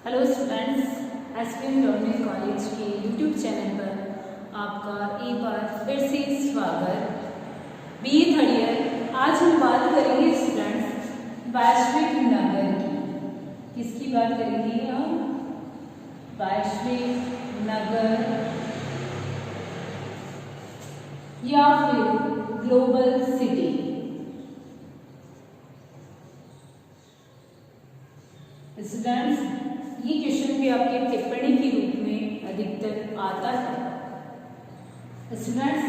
Hello students, SPM government college के YouTube channel पर आपका एक बार फिर से स्वागत। BA third year. आज हम बात करेंगे स्टूडेंट्स वैश्विक नगर की। किसकी बात करेंगे हम? वैश्विक नगर या फिर ग्लोबल सिटी। स्टूडेंट्स, ये क्वेश्चन भी आपके टिप्पणी के रूप में अधिकतर आता है। स्टूडेंट्स,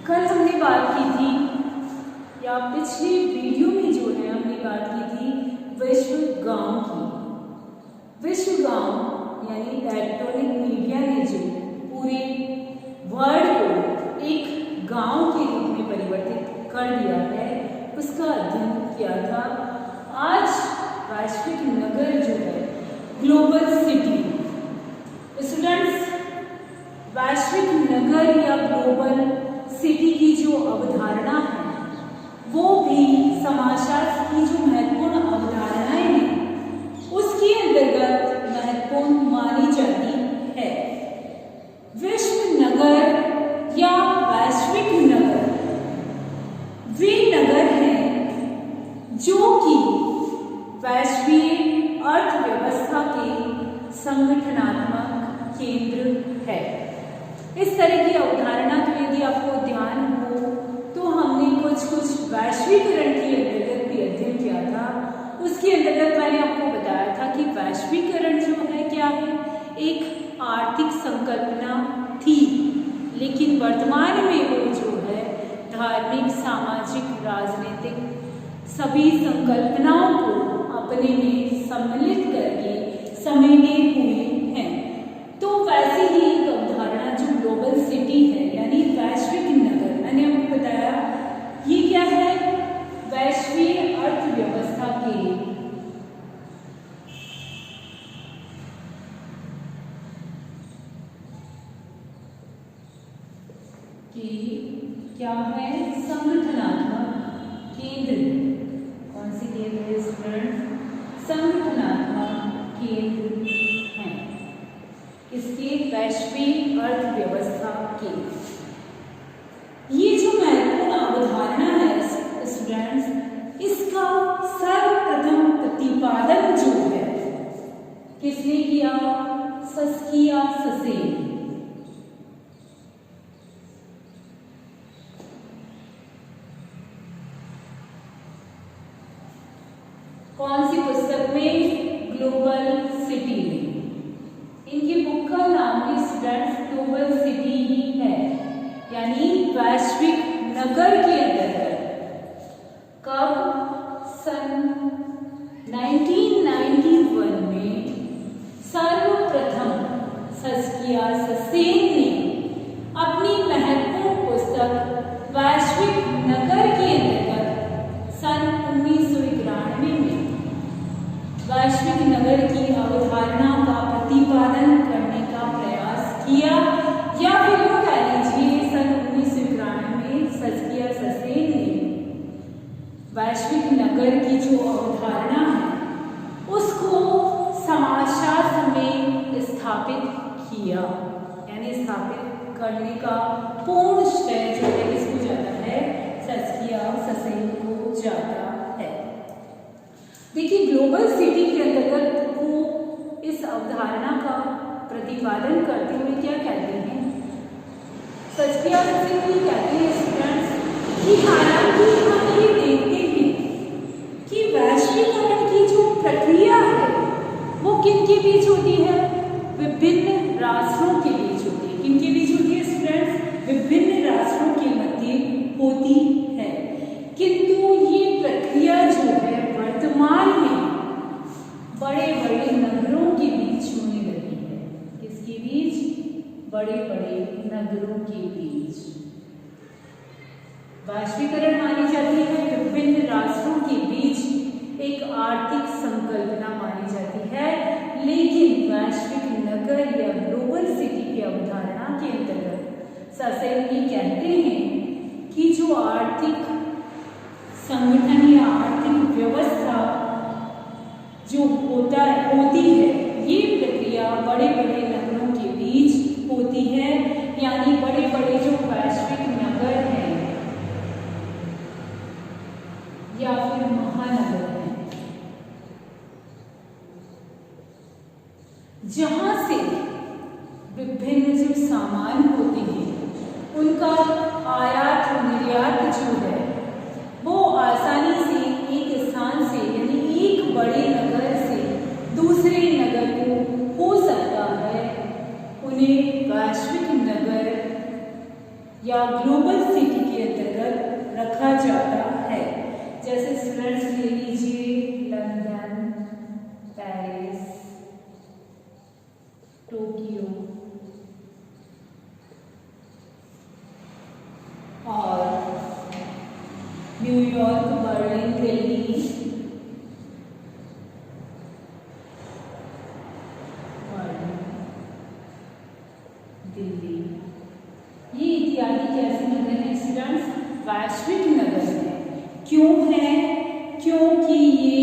कल हमने बात की थी या पिछले वीडियो में जो है हमने बात की थी विश्व गांव की। विश्व गांव यानी इलेक्ट्रॉनिक मीडिया ने जो पूरे वर्ल्ड को एक गांव के रूप में परिवर्तित कर दिया है, उसका अध्ययन किया था। आज वैश्विक नगर जो है ग्लोबल सिटी। स्टूडेंट्स, वैश्विक नगर या ग्लोबल सिटी की जो अवधारणा है वो भी समाजशास्त्र की जो महत्वपूर्ण अवधारणाएं हैं उसके अंतर्गत महत्वपूर्ण मानी जाती है। विश्व नगर या वैश्विक नगर वे नगर हैं जो कि वैश्विक अर्थव्यवस्था के संगठनात्मक केंद्र है। इस तरह की अवधारणा तो यदि आपको ध्यान हो तो हमने कुछ वैश्वीकरण के अंतर्गत भी अध्ययन किया था। उसके अंतर्गत मैंने आपको बताया था कि वैश्वीकरण जो है क्या है, एक आर्थिक संकल्पना थी, लेकिन वर्तमान में वो जो है धार्मिक, सामाजिक, राजनीतिक सभी संकल्पनाओं को अपने में सम्मिलित करके समेटे हुए हैं। तो वैसे ही एक अवधारणा जो ग्लोबल सिटी है यानी वैश्विक नगर, मैंने आपको बताया ये क्या है, वैश्विक अर्थव्यवस्था के क्या है, संगठनात्मक केंद्र। कौन सी केंद्र है स्टूडेंट? संगठनात्मक केंद्र हैं इसके वैश्विक अर्थव्यवस्था के। ये जो महत्वपूर्ण अवधारणा है स्टूडेंट्स, इसका सर्वप्रथम प्रतिपादन जो है किसने किया? Saskia Sassen. कौन सी पुस्तक में? ग्लोबल सिटी में। इनकी बुक का नाम भी स्टूडेंट्स ग्लोबल सिटी ही है, यानी वैश्विक नगर के अंतर्गत। कब? सन 1991 में सर्वप्रथम सस्किया ससेन ने अपनी महत्वपूर्ण पुस्तक वैश्विक नगर के अंतर्गत सन 1991 में वैश्विक नगर की अवधारणा का प्रतिपादन करने का प्रयास किया, या फिर यूँ कह लीजिए सन 1991 में सस्किया ससेन ने वैश्विक नगर की जो अवधारणा है उसको समाजशास्त्र में स्थापित किया, यानी स्थापित करने का पूर्ण श्रेय जो है किसको जाता है? सस्किया ससेन को जाता है। देखिए, ग्लोबल सिटी के अंतर्गत वो इस अवधारणा का प्रतिपादन करते हुए क्या कहते हैं? सस्किया ससेन ये कहते हैं स्टूडेंट्स कि हालांकि हम ये देखते हैं कि वैश्वीकरण की जो प्रक्रिया है वो किनके बीच होती है? विभिन्न राष्ट्रों के बीच होती है। किनके बीच होती है स्टूडेंट्स? विभिन्न राष्ट्रों के मध्य होती है। किंतु ये प्रक्रिया जो है वर्तमान में बड़े बड़े नगरों के बीच होने लगी है। किसके बीच? बड़े बड़े नगरों के बीच। वैश्वीकरण मानी जाती है विभिन्न राष्ट्रों के बीच एक आर्थिक संकल्पना मानी जाती है, लेकिन वैश्विक नगर या ग्लोबल सिटी की अवधारणा के अंतर्गत ससेन ये कहते हैं कि जो आर्थिक संगठन या आर्थिक व्यवस्था जो होती है ये प्रक्रिया बड़े बड़े नगरों के बीच होती है, यानी बड़े बड़े जो वैश्विक नगर हैं या फिर महानगर हैं, जहां से विभिन्न जो सामान होते हैं उनका आयात निर्यात जो है वो आसानी से एक स्थान से यानी एक बड़े नगर से दूसरे नगर को हो सकता है। उन्हें वैश्विक नगर या ग्लोबल सिटी के अंतर्गत रखा जाता है। जैसे स्टूडेंट्स ले लीजिए लंदन, पेरिस, टोक्यो और न्यूयॉर्क, बर्लिन, दिल्ली, ये इत्यादि कैसे नगर हैं स्टूडेंट्स? वैश्विक नगर हैं। क्यों है? क्योंकि ये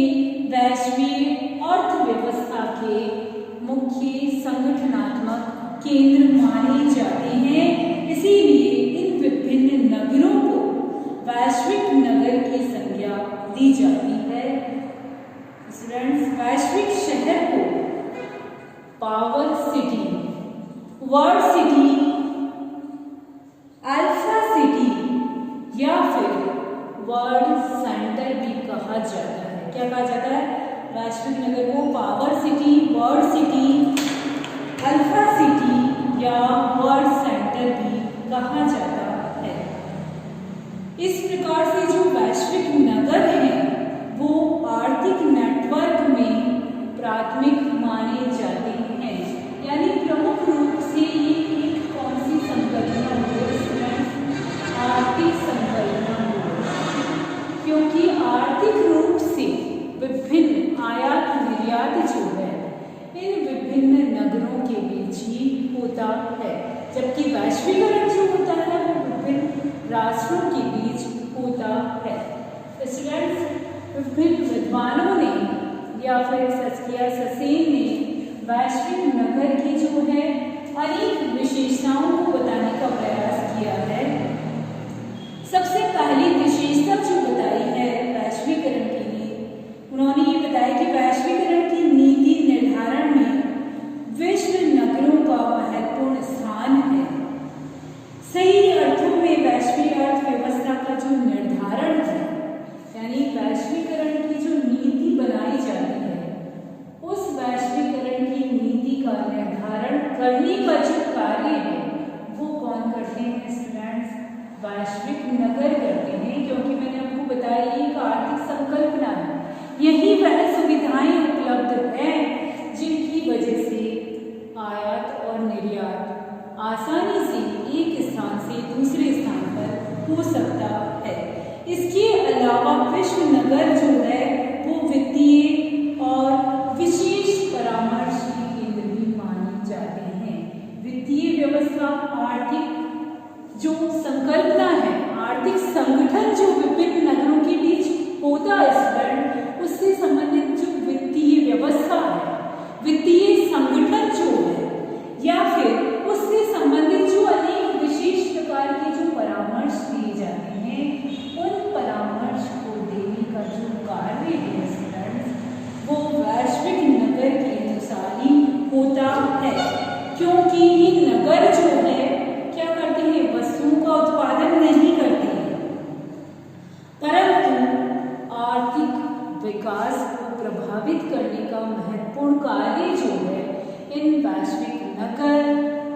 वैश्विक अर्थव्यवस्था के मुख्य संगठनात्मक केंद्र माने जाते हैं। इसीलिए इन विभिन्न नगरों को वैश्विक नगर की संज्ञा दी जाती है। स्टूडेंट्स, वैश्विक शहर को power city, world city, alpha city या फिर वर्ल्ड सेंटर भी कहा जाता है। क्या कहा जाता है? वैश्विक नगर को power city, world city, alpha city या वर्ल्ड सेंटर भी कहा जाता है। इस प्रकार से जो वैश्विक नगर हैं वो आर्थिक नेटवर्क में प्राथमिक माने जाते हैं। यानी प्रमुख रूप से ये एक कौन सी संकल्पना हो? आर्थिक संकल्पना हो, क्योंकि आर्थिक रूप से विभिन्न आयात निर्यात जो है इन विभिन्न नगरों के बीच ही होता है, जबकि वैश्वीकरण जो होता है वो विभिन्न राष्ट्रों के बीच होता है। स्टूडेंट्स, विभिन्न विद्वानों ने या फिर सस्किया ससेन ने वैश्विक नगर की जो है अनेक विशेषताओं को बताने का प्रयास किया है। सबसे पहली विशेषता जो बताई है वैश्वीकरण के लिए, उन्होंने ये बताया कि वैश्वीकरण की नीति निर्धारण में विश्व नगरों का महत्वपूर्ण स्थान है। सही अर्थों में वैश्विक अर्थव्यवस्था का जो निर्धारण है, यानी वैश्वीकरण की जो नीति बनाई जाती है, उस वैश्वीकरण की नीति का निर्धारण करने का जो कार्य है वो कौन करते हैं स्टूडेंट्स? वैश्विक नगर करते हैं। क्योंकि मैंने आपको बताया ये एक आर्थिक संकल्पना है, यही वह सुविधाएं उपलब्ध हैं जिनकी वजह से आयात और निर्यात आसानी से एक स्थान से दूसरे स्थान पर हो सकता है। इसके अलावा विश्व नगर जो है वो वित्तीय और विशेष परामर्श के केंद्र भी माने जाते हैं। वित्तीय व्यवस्था, आर्थिक जो संकल्पना है, आर्थिक संगठन जो विभिन्न नगरों के बीच होता है, उससे संबंधित जो वित्तीय व्यवस्था है, वित्तीय संगठन जो है या फिर उससे संबंधित जो अनेक विशेष प्रकार के जो परामर्श दिए जाते हैं, उन परामर्श को देने का जो कार्य है वो वैश्विक नगर के अनुसार ही होता है। क्योंकि ये नगर जो है क्या करते हैं? वस्तुओं का उत्पादन नहीं करते हैं, परंतु आर्थिक विकास को प्रभावित करने का महत्वपूर्ण कार्य जो है इन वैश्विक नगर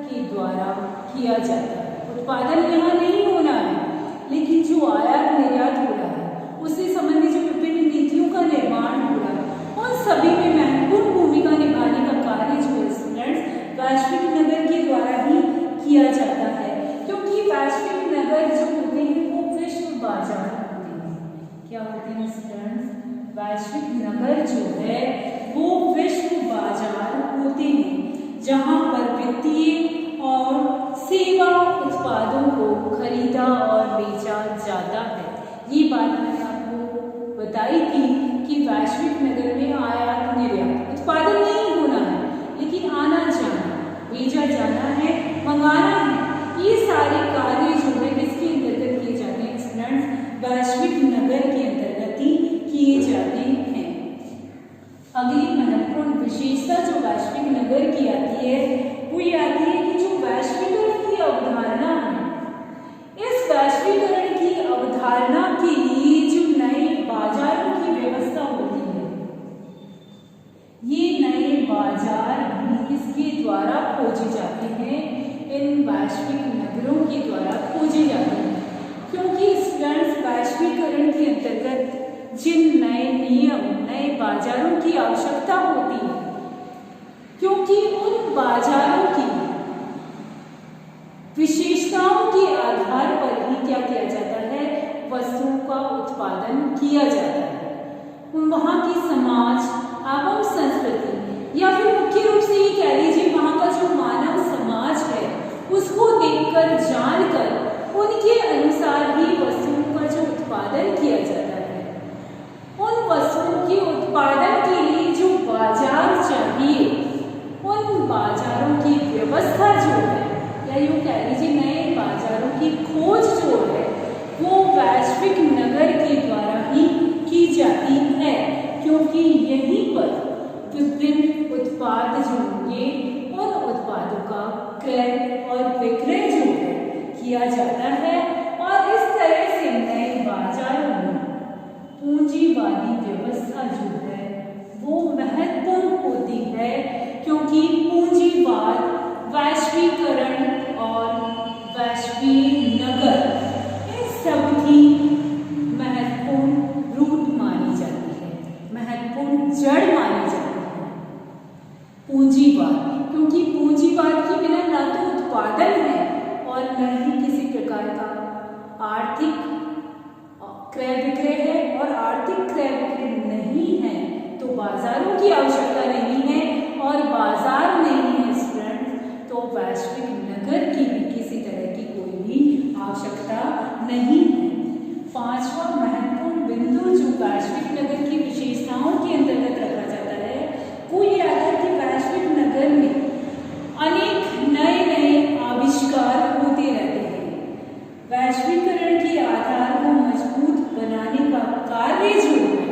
के द्वारा किया जाता है। उत्पादन यहाँ नहीं होना है, लेकिन जो आयात निर्यात हो रहा है उससे संबंधित जो विभिन्न नीतियों का निर्माण हो रहा है, उन सभी में महत्वपूर्ण भूमिका निभाने का कार्य जो है स्टूडेंट्स वैश्विक नगर के द्वारा ही किया जाता है। क्योंकि वैश्विक नगर जो होते हैं वो विश्व बाजार होते हैं। क्या होते हैं स्टूडेंट्स? वैश्विक नगर जो है वो विश्व बाजार होते हैं, जहां पर वित्तीय और सेवा उत्पादों को खरीदा और बेचा जाता है। ये बात मैंने आपको बताई थी कि वैश्विक नगर में आयात निर्यात उत्पादन नहीं होना है, मंगवाना है, ये सारे कार्य जो है किसके अंतर्गत किए जाते हैं स्टूडेंट्स? वैश्विक नगर के अंतर्गत ही किए जाते हैं। अगली महत्वपूर्ण विशेषता जो वैश्विक नगर की आती है वो ये आती है कि जो वैश्वीकरण की अवधारणा है, इस वैश्वीकरण की अवधारणा के लिए जो नए बाजारों की व्यवस्था होती है, ये नए बाजार भी किसके द्वारा खोजे जाते हैं? इन वैश्विक नगरों के द्वारा खोजे जाते हैं। क्योंकि स्टूडेंट्स वैश्वीकरण के अंतर्गत जिन नए नियम, नए बाजारों की आवश्यकता होती है, क्योंकि उन बाजारों की विशेषताओं के आधार पर ही क्या किया जाता है? वस्तुओं का उत्पादन किया जाता है। वहाँ की समाज एवं संस्कृति, या फिर मुख्य रूप से ये कह लीजिए वहाँ का जो मानव समाज है, उसको देखकर, जानकर उनके अनुसार ही वस्तुओं का जो उत्पादन किया जाता है। उन वस्तुओं के उत्पादन के लिए जो बाजार चाहिए, उन बाजारों की व्यवस्था जो है, या यूँ कह लीजिए नए बाजारों की खोज जो है, वो वैश्विक नगर के द्वारा ही की जाती है। क्योंकि यहीं पर विभिन्न उत्पाद जो होंगे, उन उत्पादों का क्रय और विक्रय जो है किया जाता है। और इस तरह से नए बाजारों में पूंजीवादी व्यवस्था जो है वो महत्वपूर्ण होती है। क्योंकि पूंजीवाद, वैश्वीकरण और वैश्विक नगर, इन सब की महत्वपूर्ण रूट मानी जाती है, महत्वपूर्ण जड़ मानी जाती है पूंजीवाद। क्योंकि पूंजीवाद के बिना ना तो उत्पादन है और न ही किसी प्रकार का आर्थिक क्रय विक्रय है, और आर्थिक क्रय विक्रय नहीं है तो बाजारों की आवश्यकता नहीं है, और बाजार नहीं है स्टूडेंट तो वैश्विक नगर की भी किसी तरह की कोई भी आवश्यकता नहीं है। पांचवा महत्वपूर्ण बिंदु जो वैश्विक नगर की विशेषताओं के अंतर्गत रखा जाता है वो ये आता है कि वैश्विक नगर में अनेक नए नए आविष्कार होते रहते हैं। वैश्वीकरण के आधार को मजबूत बनाने का कार्य जो है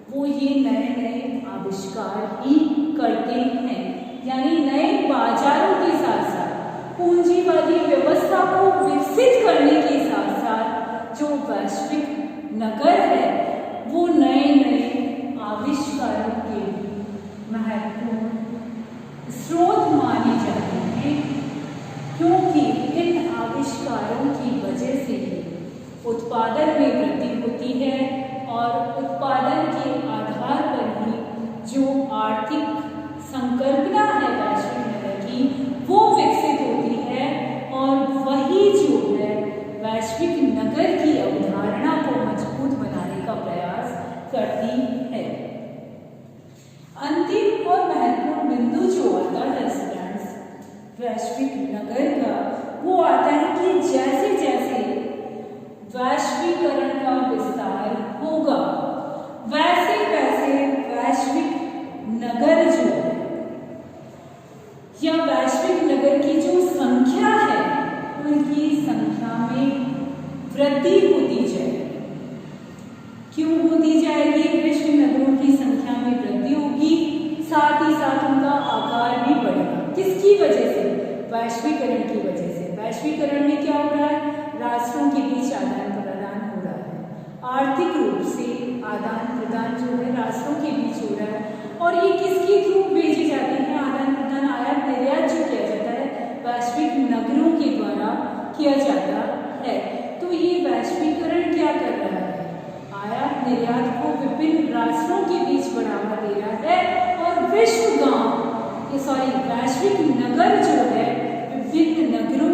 वो ये नए नए आविष्कार ही करते हैं। यानी नए बाजारों के साथ साथ पूंजीवादी व्यवस्था को विकसित करने के साथ साथ जो वैश्विक नगर है वो नए नए आविष्कारों के महत्वपूर्ण स्रोत माने जाते हैं। क्योंकि इन आविष्कारों की वजह से उत्पादन में वृद्धि होती है, और उत्पादन के आधार पर ही जो आर्थिक संकल्पना है वैश्विक नगर की वो विकसित होती है, और वही जो है वैश्विक नगर की अवधारणा को मजबूत बनाने का प्रयास करती है। अंतिम और महत्वपूर्ण बिंदु जो आता है स्टूडेंट्स वैश्विक नगर का वो आता है कि जैसे जैसे वैश्वीकरण का विस्तार होगा वैसे वैसे वैश्विक नगर जो या वैश्विक नगर की जो संख्या है उनकी संख्या में वृद्धि होती जाएगी। क्यों होती जाएगी? विश्व नगरों की संख्या में वृद्धि होगी, साथ ही साथ उनका आकार भी बढ़ेगा। किसकी वजह से? वैश्वीकरण की वजह से। वैश्वीकरण में क्या हो रहा है? राष्ट्रों के बीच आदान प्रदान हो रहा है, आर्थिक रूप से आदान प्रदान जो है राष्ट्रों के बीच हो रहा है। और ये किसके थ्रू भेजे जाते हैं? आदान प्रदान, आयात निर्यात जो किया जाता है वैश्विक नगरों के द्वारा किया जाता है। तो ये वैश्वीकरण क्या कर रहा है? आयात निर्यात को विभिन्न राष्ट्रों के बीच बढ़ावा दे रहा है, और वैश्विक नगर जो है विभिन्न नगरों